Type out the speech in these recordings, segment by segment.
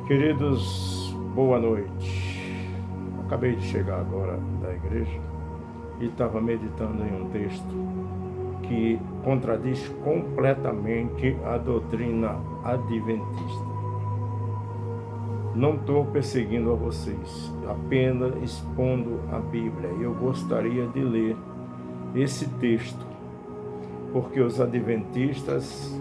Queridos, boa noite. Acabei de chegar agora da igreja e estava meditando em um texto que contradiz completamente a doutrina adventista. Não estou perseguindo a vocês, apenas expondo a Bíblia. Eu gostaria de ler esse texto, porque os adventistas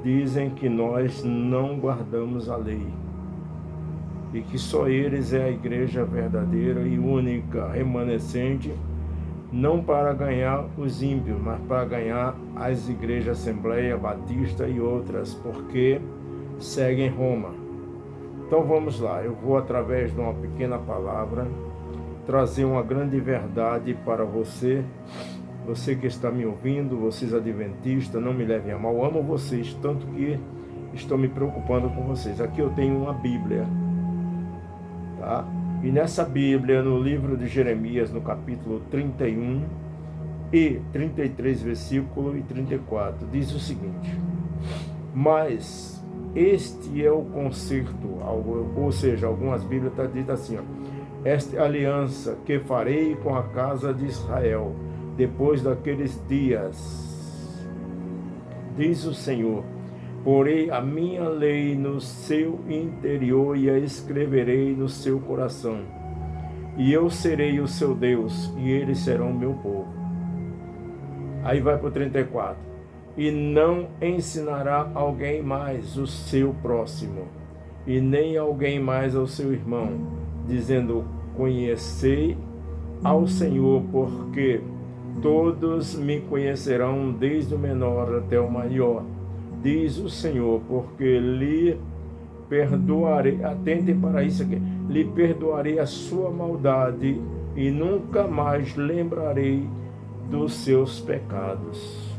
dizem que nós não guardamos a lei e que só eles é a igreja verdadeira e única, remanescente, não para ganhar os ímpios, mas para ganhar as igrejas Assembleia Batista e outras, porque seguem Roma. Então vamos lá, eu vou através de uma pequena palavra trazer uma grande verdade para você. Você que está me ouvindo, vocês adventistas, não me levem a mal, eu amo vocês, tanto que estou me preocupando com vocês. Aqui eu tenho uma Bíblia, tá? E nessa Bíblia, no livro de Jeremias, no capítulo 31 e 33, versículo e 34, diz o seguinte: mas este é o concerto, ou seja, algumas Bíblias estão dito assim, ó, esta é a aliança que farei com a casa de Israel depois daqueles dias, diz o Senhor, porei a minha lei no seu interior e a escreverei no seu coração, e eu serei o seu Deus, e eles serão meu povo. Aí vai para o 34, e não ensinará alguém mais o seu próximo, e nem alguém mais ao seu irmão, dizendo, conhecei ao Senhor, porque todos me conhecerão, desde o menor até o maior, diz o Senhor, porque lhe perdoarei, atentem para isso aqui, lhe perdoarei a sua maldade e nunca mais lembrarei dos seus pecados.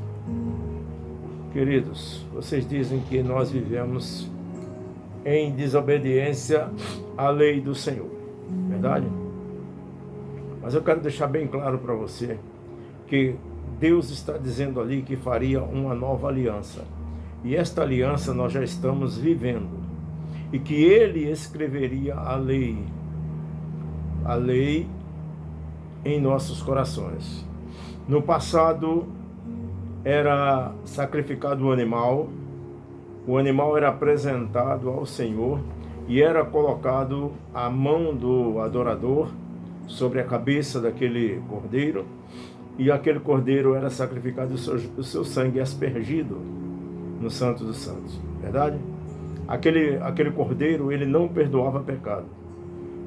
Queridos, vocês dizem que nós vivemos em desobediência à lei do Senhor, verdade? Mas eu quero deixar bem claro para você que Deus está dizendo ali que faria uma nova aliança. E esta aliança nós já estamos vivendo. E que Ele escreveria a lei em nossos corações. No passado era sacrificado um animal, o animal era apresentado ao Senhor e era colocado a mão do adorador sobre a cabeça daquele cordeiro, e aquele cordeiro era sacrificado, o seu sangue aspergido no Santo dos Santos, verdade? Aquele cordeiro, ele não perdoava pecado,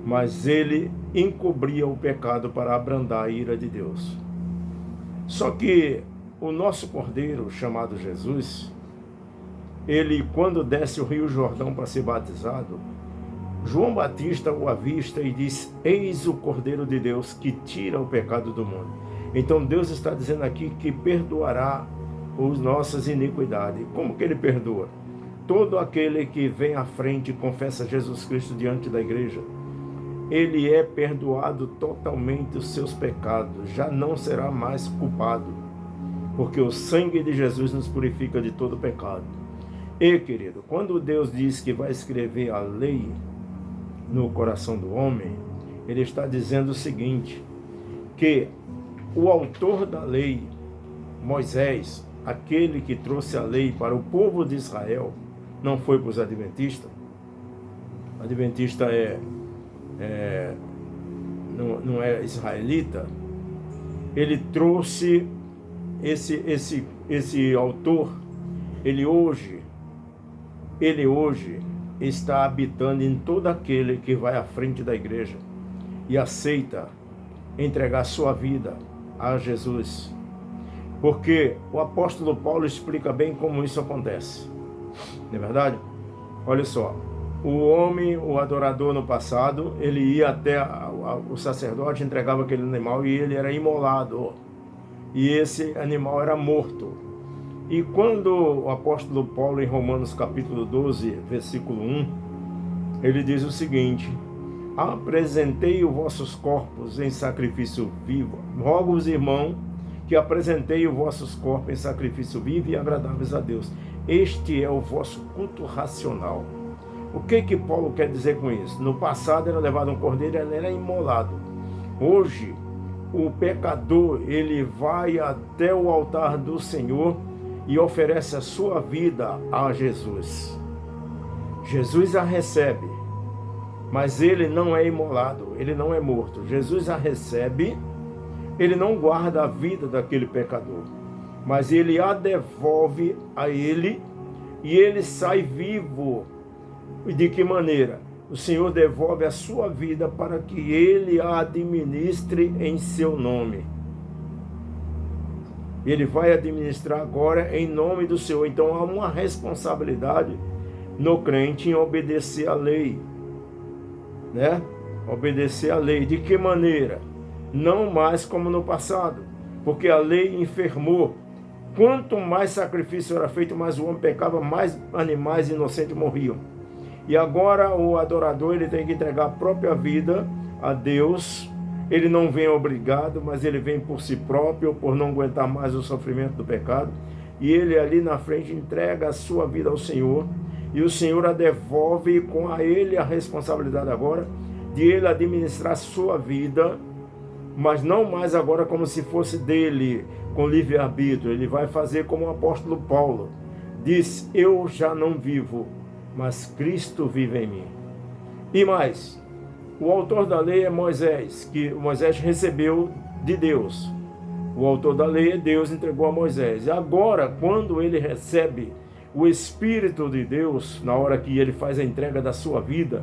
mas ele encobria o pecado para abrandar a ira de Deus. Só que o nosso cordeiro, chamado Jesus, ele, quando desce o Rio Jordão para ser batizado, João Batista o avista e diz, eis o Cordeiro de Deus que tira o pecado do mundo. Então Deus está dizendo aqui que perdoará as nossas iniquidades. Como que Ele perdoa? Todo aquele que vem à frente e confessa Jesus Cristo diante da igreja, ele é perdoado totalmente os seus pecados, já não será mais culpado, porque o sangue de Jesus nos purifica de todo pecado. E, querido, quando Deus diz que vai escrever a lei no coração do homem, Ele está dizendo o seguinte, que o autor da lei, Moisés, aquele que trouxe a lei para o povo de Israel, não foi para os adventistas. Adventista não é israelita. Ele trouxe esse autor, ele hoje está habitando em todo aquele que vai à frente da igreja e aceita entregar sua vida a Jesus. Porque o apóstolo Paulo explica bem como isso acontece. Não é verdade? Olha só, o homem, o adorador no passado, ele ia até o sacerdote, entregava aquele animal e ele era imolado. E esse animal era morto. E quando o apóstolo Paulo, em Romanos capítulo 12, versículo 1, ele diz o seguinte, apresentei os vossos corpos em sacrifício vivo. Rogo-vos, irmão, que apresentei os vossos corpos em sacrifício vivo e agradáveis a Deus. Este é o vosso culto racional. O que Paulo quer dizer com isso? No passado era levado um cordeiro, ele era imolado. Hoje, o pecador, ele vai até o altar do Senhor e oferece a sua vida a Jesus. Jesus a recebe, mas ele não é imolado, ele não é morto. Jesus a recebe, ele não guarda a vida daquele pecador, mas ele a devolve a ele e ele sai vivo. E de que maneira? O Senhor devolve a sua vida para que ele a administre em seu nome. Ele vai administrar agora em nome do Senhor. Então há uma responsabilidade no crente em obedecer à lei, né? Obedecer à lei. De que maneira? Não mais como no passado, porque a lei enfermou. Quanto mais sacrifício era feito, mais o homem pecava, mais animais inocentes morriam. E agora o adorador, ele tem que entregar a própria vida a Deus. Ele não vem obrigado, mas ele vem por si próprio, por não aguentar mais o sofrimento do pecado. E ele ali na frente entrega a sua vida ao Senhor. E o Senhor a devolve com a ele a responsabilidade agora de ele administrar a sua vida, mas não mais agora como se fosse dele, com livre-arbítrio. Ele vai fazer como o apóstolo Paulo diz: eu já não vivo, mas Cristo vive em mim. E mais, o autor da lei é Moisés, que Moisés recebeu de Deus. O autor da lei é Deus, entregou a Moisés. E agora, quando ele recebe o Espírito de Deus, na hora que ele faz a entrega da sua vida,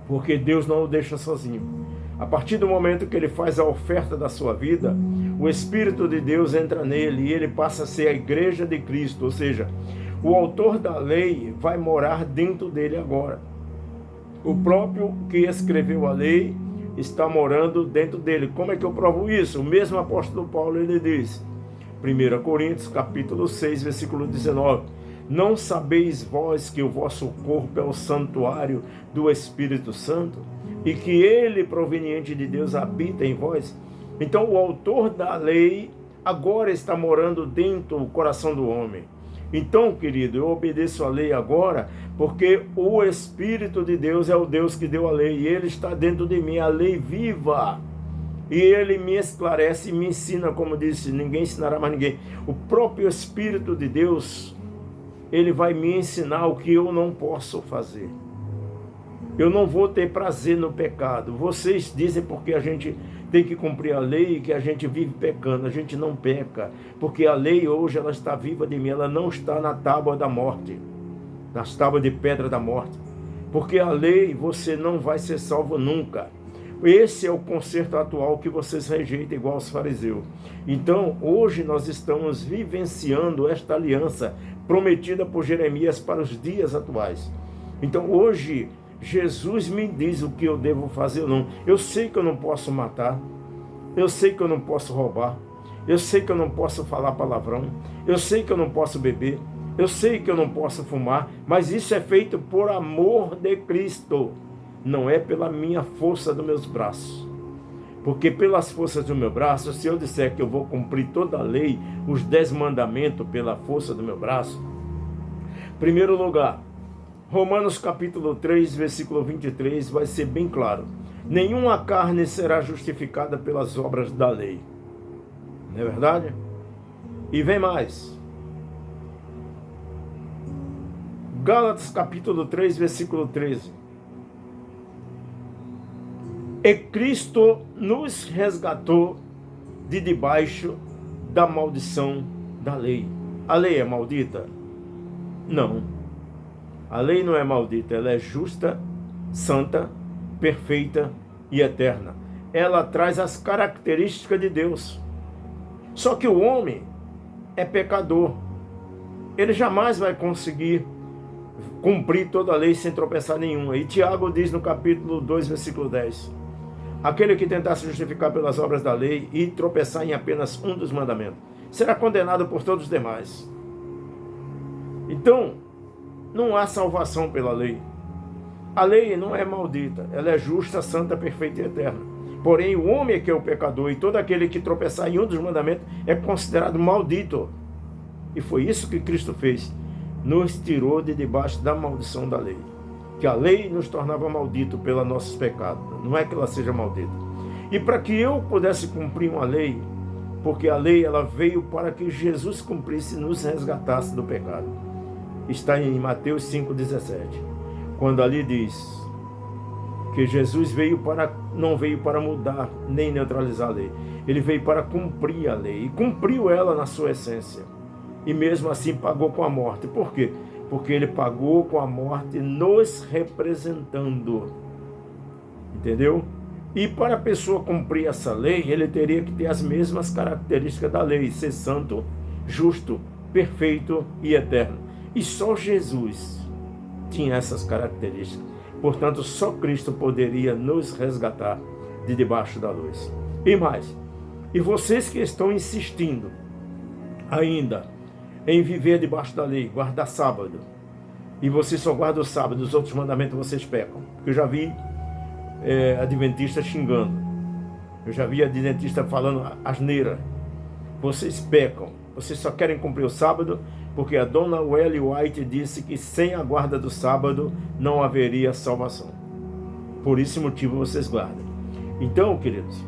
porque Deus não o deixa sozinho. A partir do momento que ele faz a oferta da sua vida, o Espírito de Deus entra nele e ele passa a ser a igreja de Cristo, ou seja, o autor da lei vai morar dentro dele agora. O próprio que escreveu a lei está morando dentro dele. Como é que eu provo isso? O mesmo apóstolo Paulo, ele diz, 1 Coríntios, capítulo 6, versículo 19, não sabeis vós que o vosso corpo é o santuário do Espírito Santo e que ele, proveniente de Deus, habita em vós? Então o autor da lei agora está morando dentro do coração do homem. Então, querido, eu obedeço a lei agora, porque o Espírito de Deus é o Deus que deu a lei, e ele está dentro de mim, a lei viva. E ele me esclarece e me ensina, como disse, ninguém ensinará mais ninguém. O próprio Espírito de Deus, ele vai me ensinar o que eu não posso fazer. Eu não vou ter prazer no pecado. Vocês dizem porque a gente tem que cumprir a lei e que a gente vive pecando. A gente não peca, porque a lei hoje ela está viva de mim, ela não está na tábua da morte, nas tábuas de pedra da morte. Porque a lei você não vai ser salvo nunca. Esse é o conceito atual que vocês rejeitam igual aos fariseus. Então, hoje nós estamos vivenciando esta aliança prometida por Jeremias para os dias atuais. Então, hoje, Jesus me diz o que eu devo fazer ou não. Eu sei que eu não posso matar, eu sei que eu não posso roubar, eu sei que eu não posso falar palavrão, eu sei que eu não posso beber, eu sei que eu não posso fumar, mas isso é feito por amor de Cristo, não é pela minha força dos meus braços. Porque pelas forças do meu braço, se eu disser que eu vou cumprir toda a lei, os 10 mandamentos pela força do meu braço, em primeiro lugar, Romanos capítulo 3, versículo 23, vai ser bem claro. Nenhuma carne será justificada pelas obras da lei. Não é verdade? E vem mais. Gálatas capítulo 3, versículo 13. E Cristo nos resgatou de debaixo da maldição da lei. A lei é maldita? Não. A lei não é maldita, ela é justa, santa, perfeita e eterna. Ela traz as características de Deus. Só que o homem é pecador. Ele jamais vai conseguir cumprir toda a lei sem tropeçar nenhuma. E Tiago diz no capítulo 2, versículo 10. Aquele que tentar se justificar pelas obras da lei e tropeçar em apenas um dos mandamentos, será condenado por todos os demais. Então, não há salvação pela lei. A lei não é maldita, ela é justa, santa, perfeita e eterna. Porém, o homem é que é o pecador, e todo aquele que tropeçar em um dos mandamentos é considerado maldito. E foi isso que Cristo fez. Nos tirou de debaixo da maldição da lei. que a lei nos tornava maldito pelos nossos pecados. Não é que ela seja maldita. E para que eu pudesse cumprir uma lei, porque a lei ela veio para que Jesus cumprisse e nos resgatasse do pecado. Está em Mateus 5,17. Quando ali diz que Jesus não veio para mudar nem neutralizar a lei. Ele veio para cumprir a lei. E cumpriu ela na sua essência. E mesmo assim pagou com a morte. Por quê? Porque ele pagou com a morte nos representando. Entendeu? E para a pessoa cumprir essa lei, ele teria que ter as mesmas características da lei. Ser santo, justo, perfeito e eterno. E só Jesus tinha essas características. Portanto, só Cristo poderia nos resgatar de debaixo da luz. E mais, e vocês que estão insistindo ainda em viver debaixo da lei, guardar sábado, e vocês só guardam o sábado, os outros mandamentos vocês pecam. Porque eu já vi adventista xingando, eu já vi adventista falando asneira. Vocês pecam, vocês só querem cumprir o sábado, porque a dona Welly White disse que sem a guarda do sábado não haveria salvação. Por esse motivo vocês guardam. Então, queridos,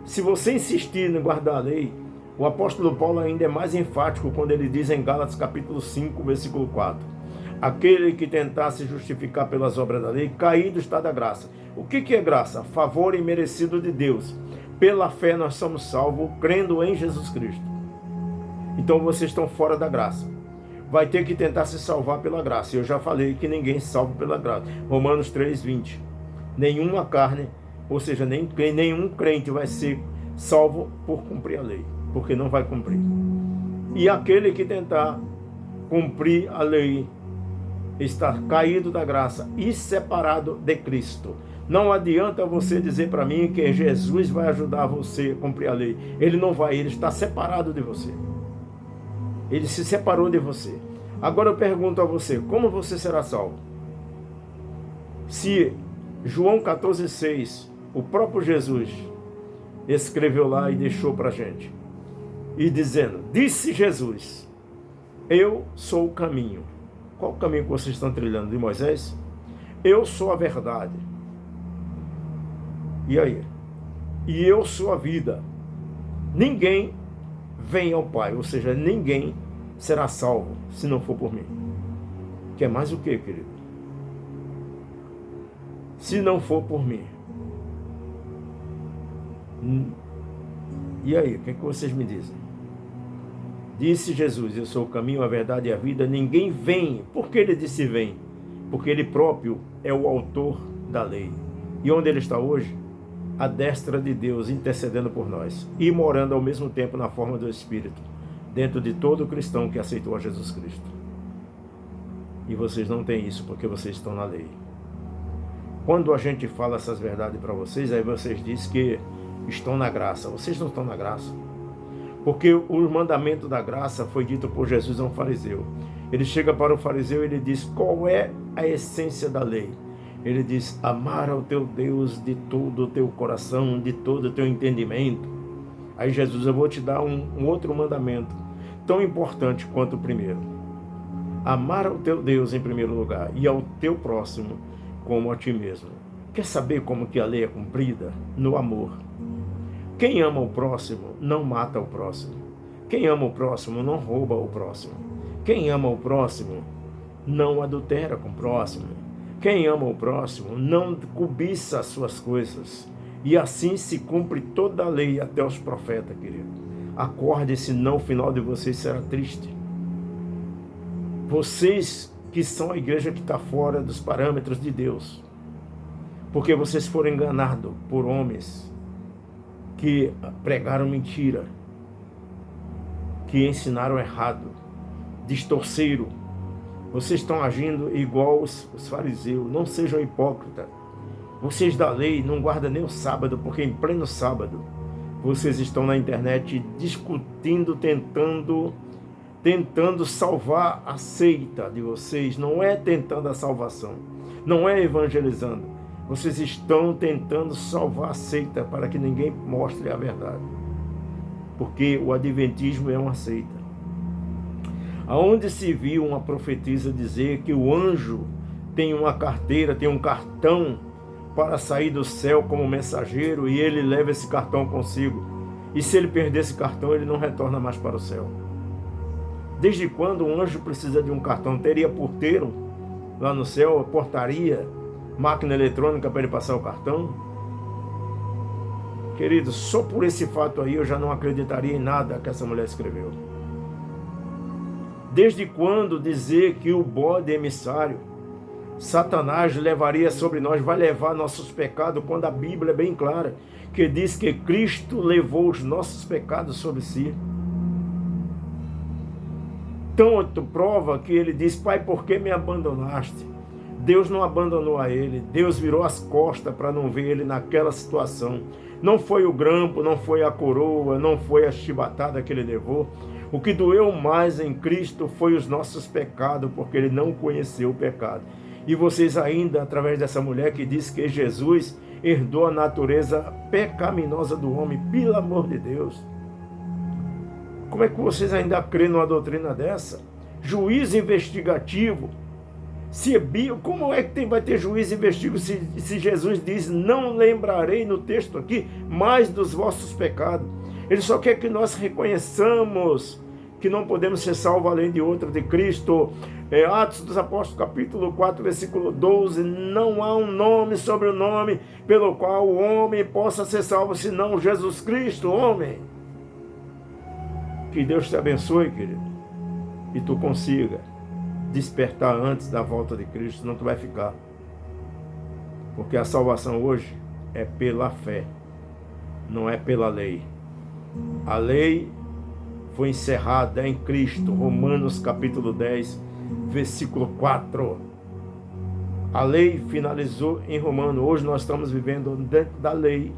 se você insistir em guardar a lei, o apóstolo Paulo ainda é mais enfático quando ele diz em Gálatas capítulo 5, versículo 4. Aquele que tentar se justificar pelas obras da lei, caído está da graça. O que é graça? Favor imerecido de Deus. Pela fé nós somos salvos, crendo em Jesus Cristo. Então vocês estão fora da graça. Vai ter que tentar se salvar pela graça. Eu já falei que ninguém se salva pela graça. Romanos 3:20. Nenhuma carne, ou seja, nenhum crente vai ser salvo por cumprir a lei, porque não vai cumprir. E aquele que tentar cumprir a lei está caído da graça e separado de Cristo. Não adianta você dizer para mim que Jesus vai ajudar você a cumprir a lei. Ele não vai, ele está separado de você. Ele se separou de você. Agora eu pergunto a você, como você será salvo? Se João 14,6, o próprio Jesus escreveu lá e deixou para a gente. E dizendo, disse Jesus, eu sou o caminho. Qual o caminho que vocês estão trilhando? De Moisés? Eu sou a verdade. E aí? E eu sou a vida. Ninguém vem ao Pai, ou seja, ninguém será salvo se não for por mim. Quer mais o que, querido? Se não for por mim. E aí, o que vocês me dizem? Disse Jesus, eu sou o caminho, a verdade e a vida, ninguém vem. Por que ele disse vem? Porque ele próprio é o autor da lei. E onde ele está hoje? À destra de Deus, intercedendo por nós. E morando ao mesmo tempo na forma do Espírito, dentro de todo cristão que aceitou a Jesus Cristo. E vocês não têm isso, porque vocês estão na lei. Quando a gente fala essas verdades para vocês, aí vocês dizem que estão na graça. Vocês não estão na graça. Porque o mandamento da graça foi dito por Jesus a um fariseu. Ele chega para o fariseu e ele diz, qual é a essência da lei? Ele diz, amar ao teu Deus de todo o teu coração, de todo o teu entendimento. Aí Jesus, eu vou te dar um outro mandamento, tão importante quanto o primeiro. Amar ao teu Deus em primeiro lugar e ao teu próximo como a ti mesmo. Quer saber como que a lei é cumprida? No amor. Quem ama o próximo não mata o próximo. Quem ama o próximo não rouba o próximo. Quem ama o próximo não adultera com o próximo. Quem ama o próximo não cobiça as suas coisas. E assim se cumpre toda a lei até os profetas, querido. Acorde, senão o final de vocês será triste. Vocês que são a igreja que está fora dos parâmetros de Deus. Porque vocês foram enganados por homens que pregaram mentira, que ensinaram errado, distorceram. Vocês estão agindo igual os fariseus. Não sejam hipócritas. Vocês da lei não guardam nem o sábado, porque em pleno sábado vocês estão na internet discutindo, tentando salvar a seita de vocês. Não é tentando a salvação, não é evangelizando. Vocês estão tentando salvar a seita para que ninguém mostre a verdade. Porque o adventismo é uma seita. Aonde se viu uma profetisa dizer que o anjo tem uma carteira, tem um cartão para sair do céu como mensageiro, e ele leva esse cartão consigo. E se ele perder esse cartão, ele não retorna mais para o céu. Desde quando um anjo precisa de um cartão? Teria porteiro lá no céu, portaria, máquina eletrônica para ele passar o cartão? Querido, só por esse fato aí eu já não acreditaria em nada que essa mulher escreveu. Desde quando dizer que o bode emissário, Satanás, levaria sobre nós, vai levar nossos pecados, quando a Bíblia é bem clara, que diz que Cristo levou os nossos pecados sobre si. Tanto prova que ele diz: Pai, por que me abandonaste? Deus não abandonou a ele, Deus virou as costas para não ver ele naquela situação. Não foi o grampo, não foi a coroa, não foi a chibatada que ele levou. O que doeu mais em Cristo foi os nossos pecados, porque ele não conheceu o pecado. E vocês ainda, através dessa mulher que diz que Jesus herdou a natureza pecaminosa do homem, pelo amor de Deus. Como é que vocês ainda crêem numa doutrina dessa? Juiz investigativo. Como é que vai ter juiz investigativo se Jesus diz: não lembrarei, no texto aqui, mais dos vossos pecados? Ele só quer que nós reconheçamos que não podemos ser salvos além de outra, de Cristo. Atos dos Apóstolos, capítulo 4, versículo 12, não há um nome sobre o nome pelo qual o homem possa ser salvo, senão Jesus Cristo, homem. Que Deus te abençoe, querido, e tu consiga despertar antes da volta de Cristo, senão tu vai ficar. Porque a salvação hoje é pela fé, não é pela lei. A lei foi encerrada em Cristo, Romanos capítulo 10, versículo 4. A lei finalizou em Romanos. Hoje nós estamos vivendo dentro da lei,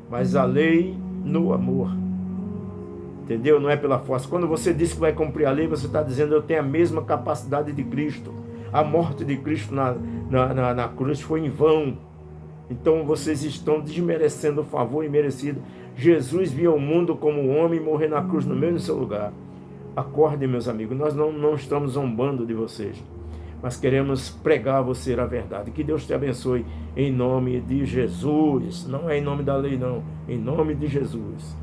mas a lei no amor. Entendeu? Não é pela força. Quando você diz que vai cumprir a lei, você está dizendo: eu tenho a mesma capacidade de Cristo. A morte de Cristo na cruz foi em vão. Então vocês estão desmerecendo o favor imerecido. Jesus veio ao mundo como um homem e morrer na cruz no mesmo seu lugar. Acordem, meus amigos, nós não estamos zombando de vocês, mas queremos pregar a você a verdade. Que Deus te abençoe em nome de Jesus. Não é em nome da lei, não. Em nome de Jesus.